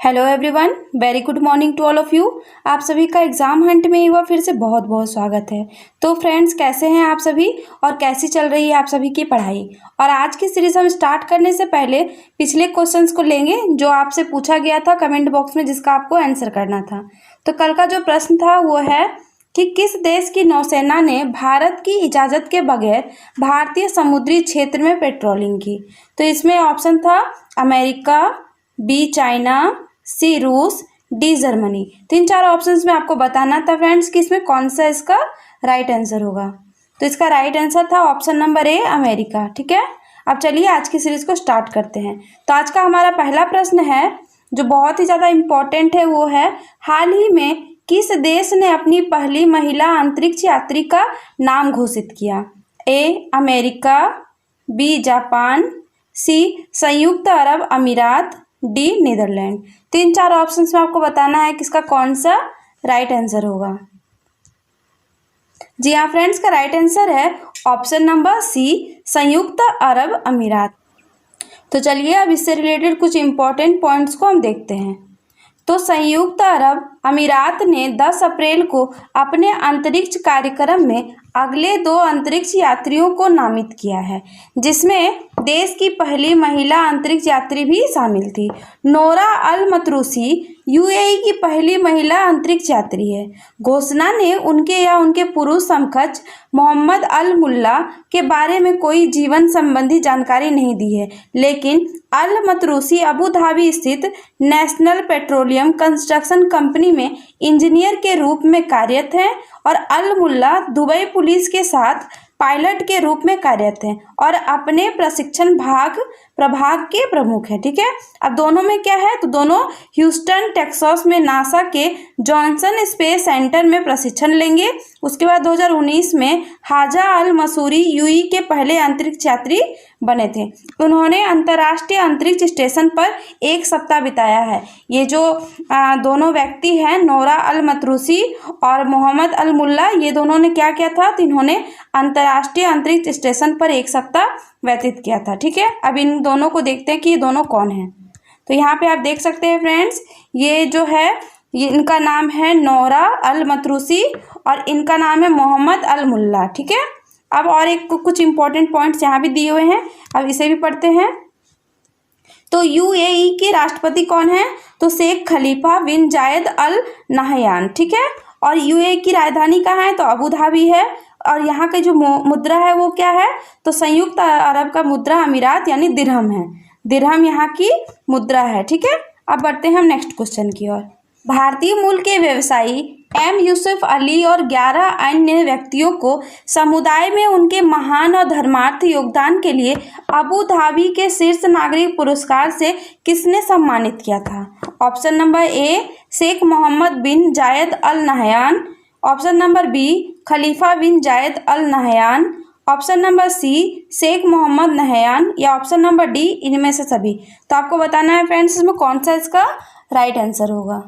Hello everyone, very good morning to all of you. आप सभी का एग्ज़ाम हंट में एक बार फिर से बहुत बहुत स्वागत है। तो फ्रेंड्स, कैसे हैं आप सभी और कैसी चल रही है आप सभी की पढ़ाई। और आज की सीरीज़ हम स्टार्ट करने से पहले पिछले क्वेश्चंस को लेंगे जो आपसे पूछा गया था कमेंट बॉक्स में, जिसका आपको आंसर करना था। तो कल का जो प्रश्न था वो है कि किस देश की नौसेना ने भारत की इजाज़त के बगैर भारतीय समुद्री क्षेत्र में पेट्रोलिंग की। तो इसमें ऑप्शन था अमेरिका, बी चाइना, सी रूस, डी जर्मनी। तीन चार ऑप्शंस में आपको बताना था फ्रेंड्स कि इसमें कौन सा इसका राइट आंसर होगा। तो इसका राइट आंसर था ऑप्शन नंबर ए, अमेरिका। ठीक है, अब चलिए आज की सीरीज को स्टार्ट करते हैं। तो आज का हमारा पहला प्रश्न है जो बहुत ही ज़्यादा इम्पोर्टेंट है, वो है हाल ही में किस देश ने अपनी पहली महिला अंतरिक्ष यात्री का नाम घोषित किया। ए अमेरिका, बी जापान, सी संयुक्त अरब अमीरात, डी नीदरलैंड। तीन चार ऑप्शंस में आपको बताना है किसका कौन सा राइट आंसर होगा। जी हाँ फ्रेंड्स, का राइट आंसर है ऑप्शन नंबर सी, संयुक्त अरब अमीरात। तो चलिए अब इससे रिलेटेड कुछ इंपॉर्टेंट पॉइंट्स को हम देखते हैं। तो संयुक्त अरब अमीरात ने 10 अप्रैल को अपने अंतरिक्ष कार्यक्रम में अगले 2 अंतरिक्ष यात्रियों को नामित किया है, जिसमें देश की पहली महिला अंतरिक्ष यात्री भी शामिल थी। नोरा अल मतरूसी यूएई की पहली महिला अंतरिक्ष यात्री है। घोषणा ने उनके या उनके पुरुष समकक्ष मोहम्मद अल मुल्ला के बारे में कोई जीवन संबंधी जानकारी नहीं दी है, लेकिन अल मतरूसी अबू धाबी स्थित नेशनल पेट्रोलियम कंस्ट्रक्शन कंपनी में इंजीनियर के रूप में कार्यरत हैं और अल मुल्ला दुबई पुलिस के साथ पायलट के रूप में कार्यरत हैं और अपने प्रशिक्षण प्रभाग के प्रमुख हैं। ठीक है, अब दोनों में क्या है, तो दोनों ह्यूस्टन टेक्सास में नासा के जॉनसन स्पेस सेंटर में प्रशिक्षण लेंगे। उसके बाद 2019 में हाजा अल मसूरी यूएई के पहले अंतरिक्ष यात्री बने थे। उन्होंने अंतर्राष्ट्रीय अंतरिक्ष स्टेशन पर 1 सप्ताह बिताया है। ये जो दोनों व्यक्ति हैं, नोरा अल मतरूसी और मोहम्मद अल मुल्ला, ये दोनों ने क्या किया था, तो इन्होंने अंतर्राष्ट्रीय अंतरिक्ष स्टेशन पर 1 सप्ताह व्यतीत किया था। ठीक है, अब इन दोनों को देखते हैं कि ये दोनों कौन हैं। तो यहाँ पे आप देख सकते हैं फ्रेंड्स, ये जो है ये इनका नाम है नोरा अल मतरूसी और इनका नाम है मोहम्मद अल मुल्ला। ठीक है, अब और एक कुछ इंपॉर्टेंट पॉइंट्स यहाँ भी दिए हुए हैं, अब इसे भी पढ़ते हैं। तो यूएई के राष्ट्रपति कौन है, तो शेख खलीफा बिन जायद अल नहयान। ठीक है, और यूएई की राजधानी कहाँ है, तो अबू धाबी है। और यहाँ की जो मुद्रा है वो क्या है, तो संयुक्त अरब का मुद्रा अमीरात यानी दिरहम है। दिरहम यहाँ की मुद्रा है। ठीक है, अब बढ़ते हैं हम नेक्स्ट क्वेश्चन की ओर। भारतीय मूल के व्यवसायी एम यूसुफ अली और 11 अन्य व्यक्तियों को समुदाय में उनके महान और धर्मार्थ योगदान के लिए अबू धाबी के शीर्ष नागरिक पुरस्कार से किसने सम्मानित किया था। Option number A, Sheikh Mohammed bin Zayed Al Nahyan. Option number B, Khalifa bin Zayed Al Nahyan. Option number C, Sheikh Mohammed Nahyan, या ऑप्शन नंबर डी, इनमें से सभी। तो आपको बताना है फ्रेंड्स इसमें कौन सा इसका राइट आंसर होगा।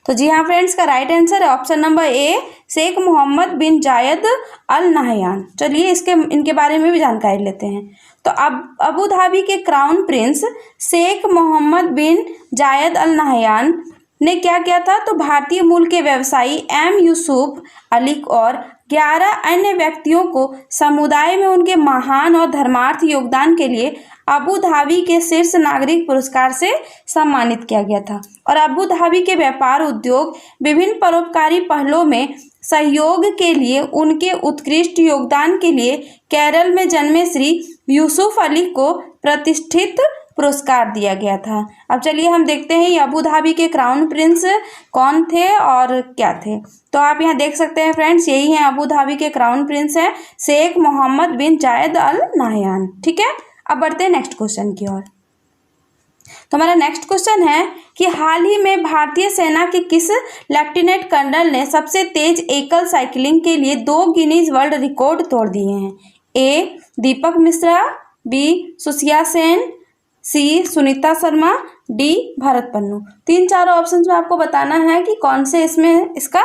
तो जी हाँ फ्रेंड्स, का राइट आंसर है option number A, Sheikh Mohammed bin Zayed Al Nahyan. चलिए इनके बारे में भी जानकारी लेते हैं। तो अब अबू धाबी के crown prince Sheikh Mohammed bin Zayed Al Nahyan ने क्या किया था, तो भारतीय मूल के व्यवसायी एम यूसुफ अली और 11 अन्य व्यक्तियों को समुदाय में उनके महान और धर्मार्थ योगदान के लिए अबू धाबी के शीर्ष नागरिक पुरस्कार से सम्मानित किया गया था। और अबू धाबी के व्यापार उद्योग विभिन्न परोपकारी पहलों में सहयोग के लिए उनके उत्कृष्ट योगदान के लिए केरल में जन्मे श्री यूसुफ अली को प्रतिष्ठित पुरस्कार दिया गया था। अब चलिए हम देखते हैं ये अबू धाबी के क्राउन प्रिंस कौन थे और क्या थे। तो आप यहाँ देख सकते हैं फ्रेंड्स, यही है अबू धाबी के क्राउन प्रिंस हैं Sheikh Mohammed bin Zayed Al Nahyan. ठीक है, अब बढ़ते हैं नेक्स्ट क्वेश्चन की ओर। तो हमारा नेक्स्ट क्वेश्चन है कि हाल ही में भारतीय सेना के किस लेफ्टिनेंट कर्नल ने सबसे तेज एकल साइकिलिंग के लिए 2 गिनीज वर्ल्ड रिकॉर्ड तोड़ दिए हैं। ए दीपक मिश्रा, बी सुशिया सेन, सी सुनीता शर्मा, डी भरत पन्नू। तीन चार ऑप्शन में आपको बताना है कि कौन से इसमें इसका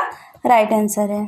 राइट आंसर है।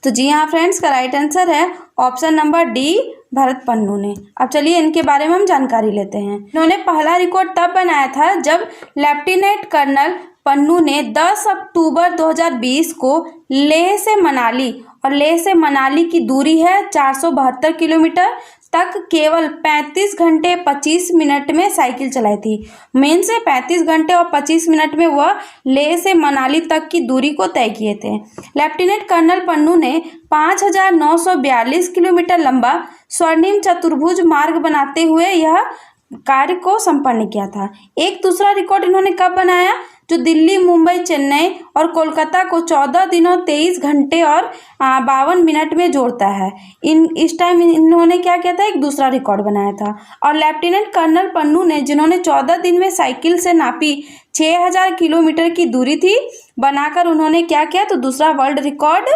तो जी हाँ फ्रेंड्स, का राइट आंसर है option number D, Bharat Pannu ने। अब चलिए इनके बारे में हम जानकारी लेते हैं। इन्होंने पहला रिकॉर्ड तब बनाया था जब लेफ्टिनेंट कर्नल पन्नू ने 10 अक्टूबर 2020 को लेह से मनाली, और लेह से मनाली की दूरी है 472 किलोमीटर, तक केवल 35 घंटे 25 मिनट में साइकिल चलाई थी। मेन से 35 घंटे और 25 मिनट में वह लेह से मनाली तक की दूरी को तय किए थे। लेफ्टिनेंट कर्नल पन्नू ने 5,942 किलोमीटर लंबा स्वर्णिम चतुर्भुज मार्ग बनाते हुए यह कार्य को संपन्न किया था। एक दूसरा रिकॉर्ड इन्होंने कब बनाया, जो दिल्ली, मुंबई, चेन्नई और कोलकाता को 14 दिनों 23 घंटे और 52 मिनट में जोड़ता है। इस टाइम इन्होंने क्या किया था, एक दूसरा रिकॉर्ड बनाया था। और लेफ्टिनेंट कर्नल पन्नू ने, जिन्होंने 14 दिन में साइकिल से नापी 6000 किलोमीटर की दूरी थी, बनाकर उन्होंने क्या किया, तो दूसरा वर्ल्ड रिकॉर्ड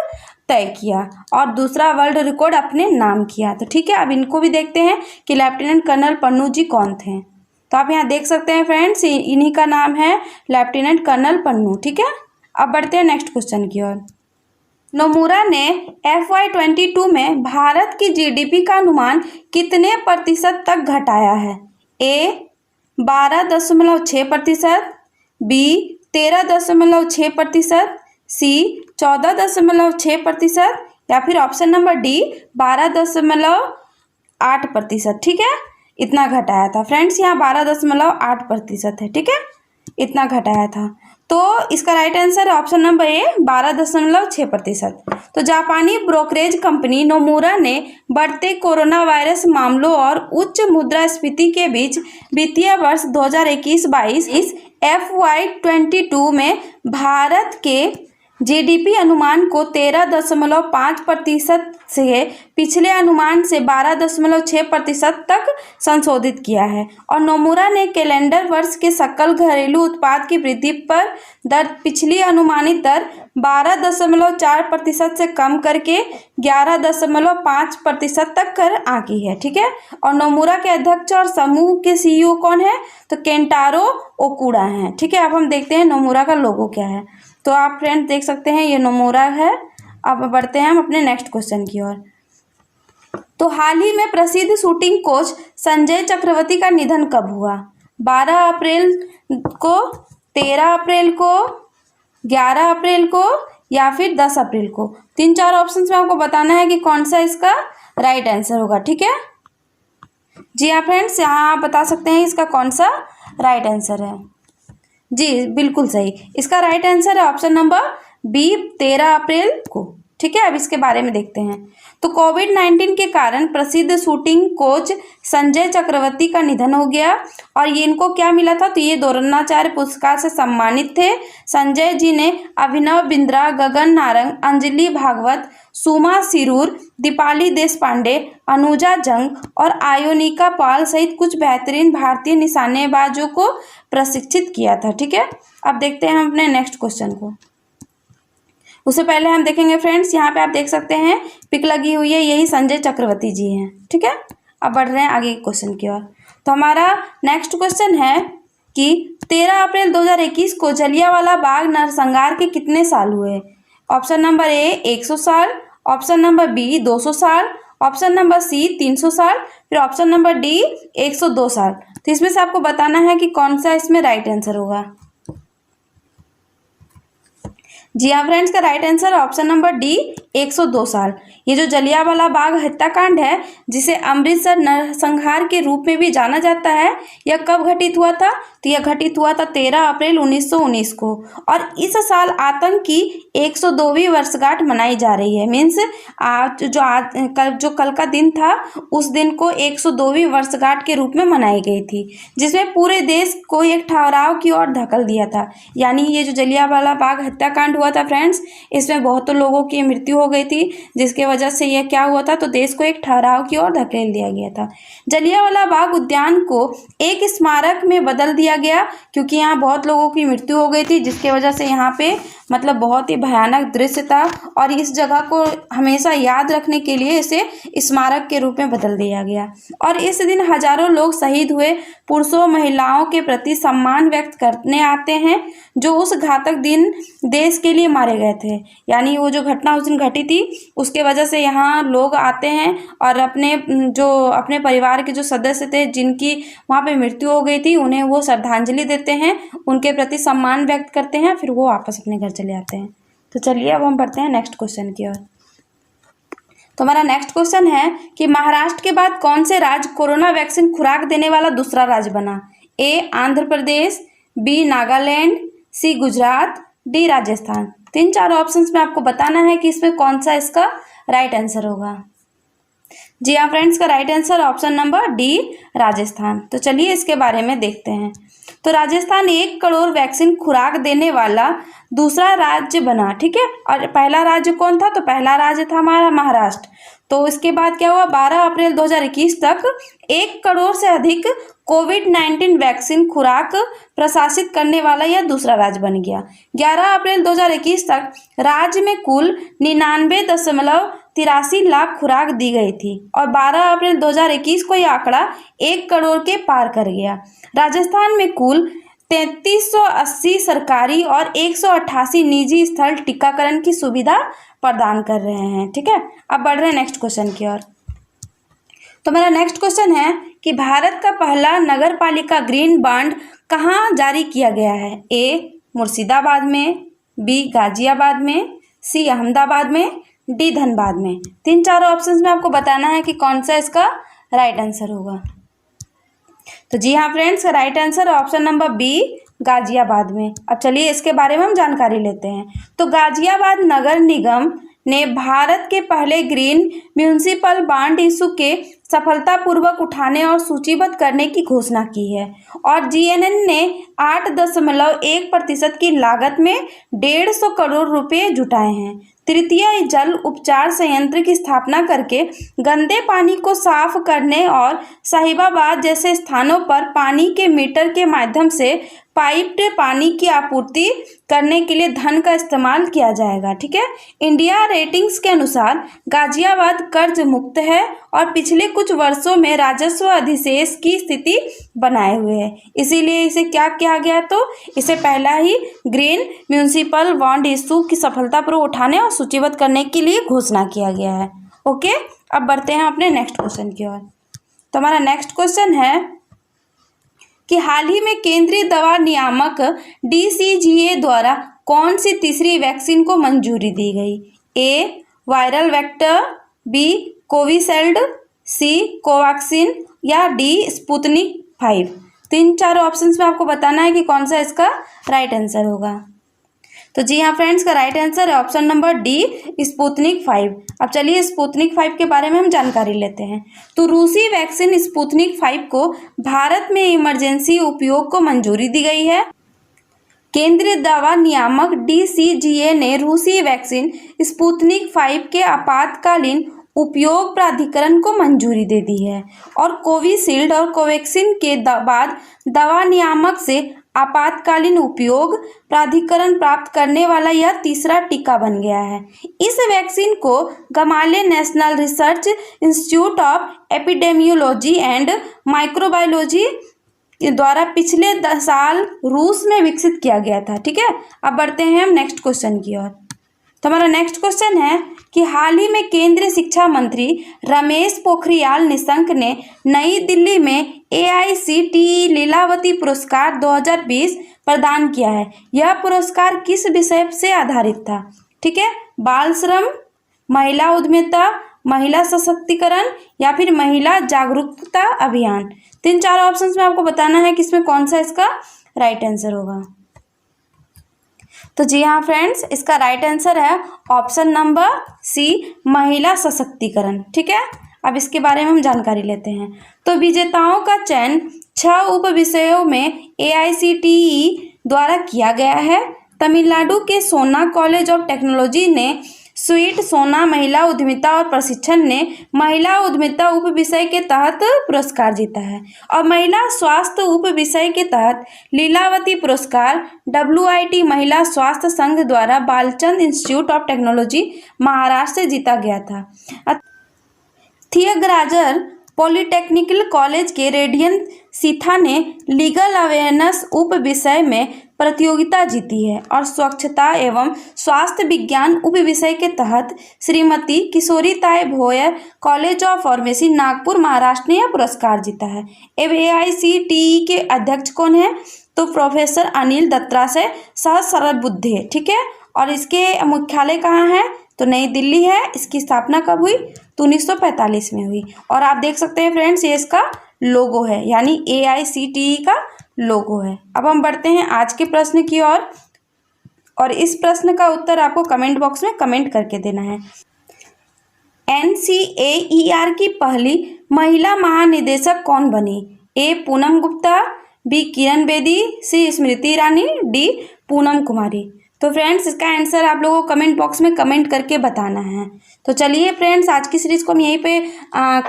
तय किया और दूसरा वर्ल्ड रिकॉर्ड अपने नाम किया। तो ठीक है, अब इनको भी देखते हैं कि लेफ्टिनेंट कर्नल पन्नू जी कौन थे। तो आप यहाँ देख सकते हैं फ्रेंड्स, इन्हीं का नाम है लेफ्टिनेंट कर्नल पन्नू। ठीक है, अब बढ़ते हैं नेक्स्ट क्वेश्चन की ओर। नोमुरा ने FY22 में भारत की GDP का अनुमान कितने प्रतिशत तक घटाया है? A 12.6%, B 13.6%, C 14.6%, या फिर ऑप्शन नंबर D 12.8%। ठीक है, इतना घटाया था फ्रेंड्स, यहाँ 12.8% है। ठीक है, इतना घटाया था। तो इसका राइट आंसर है ऑप्शन नंबर ए 12.6%। तो जापानी ब्रोकरेज कंपनी नोमुरा ने बढ़ते कोरोना वायरस मामलों और उच्च मुद्रास्फीति के बीच वित्तीय वर्ष 2021-22 इस FY22 में भारत के GDP अनुमान को 13.5% से पिछले अनुमान से 12.6% तक संशोधित किया है। और नोमुरा ने कैलेंडर वर्ष के सकल घरेलू उत्पाद की वृद्धि पर दर पिछली अनुमानित दर 12.4% से कम करके 11.5% तक कर आंकी है। ठीक है, और नोमुरा के अध्यक्ष और समूह के CEO कौन है, तो केंटारो ओकुडा हैं। ठीक है, अब हम देखते हैं नोमुरा का लोगो क्या है। तो आप फ्रेंड देख सकते हैं ये नोमुरा है। अब बढ़ते हैं हम अपने नेक्स्ट क्वेश्चन की ओर। तो हाल ही में प्रसिद्ध शूटिंग कोच संजय चक्रवर्ती का निधन कब हुआ? 12 अप्रैल को, 13 अप्रैल को, 11 अप्रैल को, या फिर 10 अप्रैल को? 3-4 ऑप्शंस में आपको बताना है कि कौन सा इसका राइट आंसर होगा। ठीक है जी हाँ फ्रेंड्स, यहाँ आप बता सकते हैं इसका कौन सा राइट आंसर है। जी बिल्कुल सही, इसका राइट आंसर है ऑप्शन नंबर बी 13 अप्रैल को। ठीक है, अब इसके बारे में देखते हैं। तो कोविड-19 के कारण प्रसिद्ध शूटिंग कोच संजय चक्रवर्ती का निधन हो गया और ये इनको क्या मिला था, तो ये द्रोणाचार्य पुरस्कार से सम्मानित थे। संजय जी ने अभिनव बिंद्रा, गगन नारंग, अंजलि भागवत, सुमा सिरूर, दीपाली देशपांडे, अनुजा जंग और आयोनिका पाल सहित कुछ बेहतरीन भारतीय निशानेबाजों को प्रशिक्षित किया था। ठीक है, अब देखते हैं हम अपने नेक्स्ट क्वेश्चन को। उससे पहले हम देखेंगे फ्रेंड्स, यहाँ पे आप देख सकते हैं पिक लगी हुई है, यही संजय चक्रवर्ती जी हैं। ठीक है, अब बढ़ रहे हैं आगे क्वेश्चन की ओर। तो हमारा नेक्स्ट क्वेश्चन है कि 13 अप्रैल 2021 को जलियांवाला बाग नरसंहार के कितने साल हुए? ऑप्शन नंबर ए 100 साल, ऑप्शन नंबर बी 200 साल, ऑप्शन नंबर सी 300 साल, फिर ऑप्शन नंबर डी 102 साल। तो इसमें से आपको बताना है कि कौन सा इसमें राइट आंसर होगा। जी हाँ फ्रेंड्स, का right answer option number D 102 साल। ये जो जलियांवाला बाग हत्याकांड है, जिसे अमृतसर नरसंहार के रूप में भी जाना जाता है, यह कब घटित हुआ था, तो यह घटित हुआ था 13 अप्रैल 1919 को। और इस साल आतंक की 102वीं वर्षगांठ मनाई जा रही है। मीन्स जो कल का दिन था, उस दिन को 102वीं वर्षगांठ के रूप में मनाई गई थी, जिसमें पूरे देश को एक ठहराव की ओर धकेल दिया था। यानी ये जो जलियांवाला बाग हत्याकांड हुआ था फ्रेंड्स, इसमें बहुत लोगों की मृत्यु हो गई थी, जिसके वजह से यह क्या हुआ था, तो देश को एक ठहराव की ओर धकेल दिया गया था। जलियांवाला बाग उद्यान को एक स्मारक में बदल दिया गया, क्योंकि यहाँ बहुत लोगों की मृत्यु हो गई थी, जिसके वजह से यहाँ पे मतलब बहुत ही भयानक दृश्य था और इस जगह को हमेशा याद रखने के लिए इसे स्मारक के रूप में बदल दिया गया। और इस दिन हजारों लोग शहीद हुए पुरुषों महिलाओं के प्रति सम्मान व्यक्त करने आते हैं, जो उस घातक दिन देश के के लिए मारे गए थे। यानी वो जो घटना उस दिन घटी थी उसके वजह से यहाँ लोग आते हैं और अपने परिवार के जो सदस्य थे जिनकी वहाँ पे मृत्यु हो गई थी उन्हें वो श्रद्धांजलि देते हैं, उनके प्रति सम्मान व्यक्त करते हैं, फिर वो वापस अपने घर चले आते हैं। तो चलिए अब हम बढ़ते हैं नेक्स्ट क्वेश्चन की ओर। तो हमारा नेक्स्ट क्वेश्चन है कि महाराष्ट्र के बाद कौन से राज्य कोरोना वैक्सीन खुराक देने वाला दूसरा राज्य बना? ए आंध्र प्रदेश, बी नागालैंड, सी गुजरात, डी राजस्थान। 3-4 ऑप्शंस में आपको बताना है कि इसमें कौन सा इसका राइट आंसर होगा। जी हाँ फ्रेंड्स, का right answer option number D Rajasthan. तो चलिए इसके बारे में देखते हैं। तो राजस्थान 1 करोड़ वैक्सीन खुराक देने वाला दूसरा राज्य बना, ठीक है। और पहला राज्य कौन था? तो पहला राज्य था हमारा महाराष्ट्र। तो इसके बाद क्या हुआ, 12 अप्रैल 2021 तक 1 करोड़ से अधिक कोविड-19 वैक्सीन खुराक प्रशासित करने वाला यह दूसरा राज्य बन गया। 11 अप्रैल 2021 तक राज्य में कुल 99.83 लाख खुराक दी गई थी और 12 अप्रैल 2021 को यह आंकड़ा 1 करोड़ के पार कर गया। राजस्थान में कुल 3380 सरकारी और 188 निजी स्थल टीकाकरण की सुविधा प्रदान कर रहे हैं, ठीक है। अब बढ़ रहे हैं नेक्स्ट क्वेश्चन की ओर। तो मेरा नेक्स्ट क्वेश्चन है कि भारत का पहला नगर पालिका ग्रीन बॉन्ड कहाँ जारी किया गया है? ए मुर्शिदाबाद में, बी गाजियाबाद में, सी अहमदाबाद में, डी धनबाद में। 3-4 ऑप्शंस में आपको बताना है कि कौन सा इसका राइट आंसर होगा। तो जी हाँ friends, right answer option number B Ghaziabad में। अब चलिए इसके बारे में हम जानकारी लेते हैं। तो गाजियाबाद नगर निगम ने भारत के पहले ग्रीन म्यूनिसिपल बॉन्ड इशू के सफलतापूर्वक उठाने और सूचीबद्ध करने की घोषणा की है और जीएनएन ने 8.1% की लागत में 150 करोड़ रुपए जुटाए हैं। तृतीय जल उपचार संयंत्र की स्थापना करके गंदे पानी को साफ करने और साहिबाबाद जैसे स्थानों पर पानी के मीटर के माध्यम से पाइप्ड पानी की आपूर्ति करने के लिए धन का इस्तेमाल किया जाएगा, ठीक है। इंडिया रेटिंग्स के अनुसार गाजियाबाद कर्ज मुक्त है और पिछले कुछ वर्षों में राजस्व अधिशेष की स्थिति बनाए हुए है। इसीलिए इसे क्या किया गया, तो इसे पहला ही ग्रीन म्यूनिसिपल बॉन्ड इशू की सफलतापूर्वक उठाने और सूचीबद्ध करने के लिए घोषणा किया गया है। ओके, अब बढ़ते हैं अपने नेक्स्ट क्वेश्चन की ओर। तो हमारा नेक्स्ट क्वेश्चन है कि हाल ही में केंद्रीय दवा नियामक DCGA द्वारा कौन सी तीसरी वैक्सीन को मंजूरी दी गई? ए वायरल वेक्टर, बी कोविशील्ड, सी कोवैक्सीन या डी स्पुतनिक 5। 3-4 ऑप्शंस में आपको बताना है कि कौन सा इसका राइट आंसर होगा। तो जी हाँ फ्रेंड्स, का राइट आंसर है ऑप्शन नंबर डी स्पुतनिक 5। अब चलिए स्पुतनिक 5 के बारे में हम जानकारी लेते हैं। तो रूसी वैक्सीन स्पुतनिक 5 को भारत में इमरजेंसी उपयोग को मंजूरी दी गई है। केंद्रीय दवा नियामक DCGA ने रूसी वैक्सीन स्पुतनिक 5 के आपातकालीन उपयोग प्राधिकरण को मंजूरी दे दी है और कोविशील्ड और कोवैक्सीन के बाद दवा नियामक से आपातकालीन उपयोग प्राधिकरण प्राप्त करने वाला यह तीसरा टीका बन गया है। इस वैक्सीन को Gamaleya National Research Institute of Epidemiology and Microbiology द्वारा पिछले 10 साल रूस में विकसित किया गया था, ठीक है। अब बढ़ते हैं हम नेक्स्ट क्वेश्चन की ओर। तो हमारा नेक्स्ट क्वेश्चन है कि हाल ही में केंद्रीय शिक्षा मंत्री रमेश पोखरियाल निशंक ने नई दिल्ली में AICTE लीलावती पुरस्कार 2020 प्रदान किया है। यह पुरस्कार किस विषय से आधारित था? ठीक है, बाल श्रम, महिला उद्यमिता, महिला सशक्तिकरण या फिर महिला जागरूकता अभियान। 3-4 ऑप्शंस में आपको बताना है कि इसमें कौन सा इसका राइट आंसर होगा। तो जी हाँ फ्रेंड्स, इसका राइट आंसर है ऑप्शन नंबर सी, महिला सशक्तिकरण। ठीक है, अब इसके बारे में हम जानकारी लेते हैं। तो विजेताओं का चयन 6 उप विषयों में AICTE द्वारा किया गया है। तमिलनाडु के सोना कॉलेज ऑफ टेक्नोलॉजी ने स्वीट सोना महिला उद्यमिता और प्रशिक्षण ने महिला उद्यमिता उप विषय के तहत पुरस्कार जीता है और महिला स्वास्थ्य उप विषय के तहत लीलावती पुरस्कार WIT महिला स्वास्थ्य संघ द्वारा Balchand institute of technology Maharashtra से जीता गया था। थियागराजर पॉलिटेक्निकल कॉलेज के रेडियन सीथा ने लीगल अवेयरनेस उप विषय में प्रतियोगिता जीती है और स्वच्छता एवं स्वास्थ्य विज्ञान उप विषय के तहत श्रीमती किशोरी ताई Bhoyar college of pharmacy Nagpur Maharashtra ने यह पुरस्कार जीता है। अब AICTE के अध्यक्ष कौन है? तो प्रोफेसर अनिल दत्रा से सहस्रबुद्धे, ठीक है। और इसके मुख्यालय कहाँ है? तो नई दिल्ली है। इसकी स्थापना कब हुई? तो 1945 में हुई। और आप देख सकते हैं फ्रेंड्स, ये इसका लोगो है, यानी AICTE का लोगो है। अब हम बढ़ते हैं आज के प्रश्न की ओर, और इस प्रश्न का उत्तर आपको कमेंट बॉक्स में कमेंट करके देना है। NCAER की पहली महिला महानिदेशक कौन बनी? A Poonam Gupta, B Kiran Bedi, C Smriti Irani, D Poonam कुमारी। तो फ्रेंड्स, इसका आंसर आप लोगों को कमेंट बॉक्स में कमेंट करके बताना है। तो चलिए फ्रेंड्स, आज की सीरीज़ को हम यहीं पे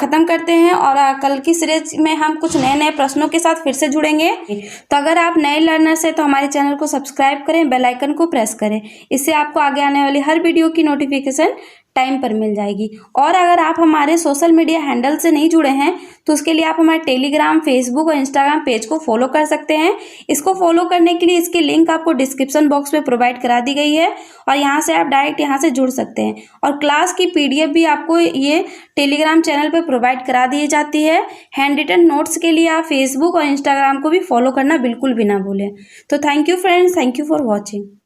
ख़त्म करते हैं, और कल की सीरीज में हम कुछ नए नए प्रश्नों के साथ फिर से जुड़ेंगे। तो अगर आप नए लर्नर्स हैं तो हमारे चैनल को सब्सक्राइब करें, बेल आइकन को प्रेस करें, इससे आपको आगे आने वाली हर वीडियो की नोटिफिकेशन टाइम पर मिल जाएगी। और अगर आप हमारे सोशल मीडिया हैंडल से नहीं जुड़े हैं तो उसके लिए आप हमारे टेलीग्राम, फेसबुक और इंस्टाग्राम पेज को फॉलो कर सकते हैं। इसको फॉलो करने के लिए इसकी लिंक आपको डिस्क्रिप्शन बॉक्स में प्रोवाइड करा दी गई है, और यहाँ से आप डायरेक्ट यहाँ से जुड़ सकते हैं। और क्लास की PDF भी आपको ये टेलीग्राम चैनल पर प्रोवाइड करा दी जाती है। हैंड रिटन नोट्स के लिए आप फेसबुक और इंस्टाग्राम को भी फॉलो करना बिल्कुल भी ना भूलें। तो thank you friends, thank you for watching.